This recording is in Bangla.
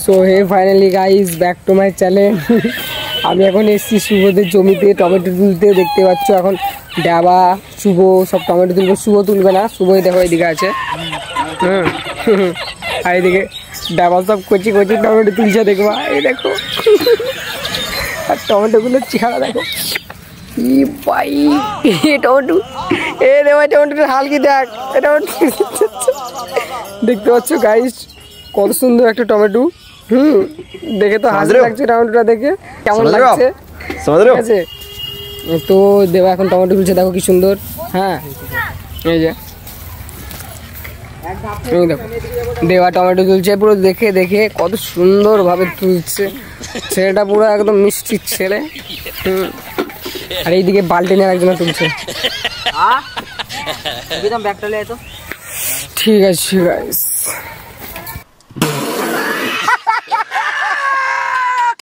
So hey finally guys back to my channel. আমি এখন এসেছি শুভদের জমিতে টমেটো তুলতে। দেখতে পাচ্ছ এখন ডাবা শুভ সব টমেটো তুলবে। শুভ তুলবে না, শুভই দেখো এদিকে আছে। আর এদিকে ডাবা সব কচি কচি টমেটো তুলছে, দেখবা এই দেখো। আর টমেটোগুলোর চেহারা দেখো, ই ভাই টমেটো, এ দেওয়া টমেটোটা হালকি দেখ। এটা দেখতে পাচ্ছ গাইস কত সুন্দর একটা টমেটো। দেখে তো হাসি লাগছে টমেটোটা দেখে, কেমন লাগছে ঠিক আছে। তো দেবা এখন টমেটো তুলছে, দেখো কি সুন্দর। হ্যাঁ এই যে দেখো দেবা টমেটো তুলছে, পুরো দেখে দেখে কত সুন্দর ভাবে তুলছে। ছেলেটা পুরো একদম মিষ্টির ছেলে। আর এইদিকে বালতি নিয়ে একজন তুলছে। ঠিক আছে গাইস।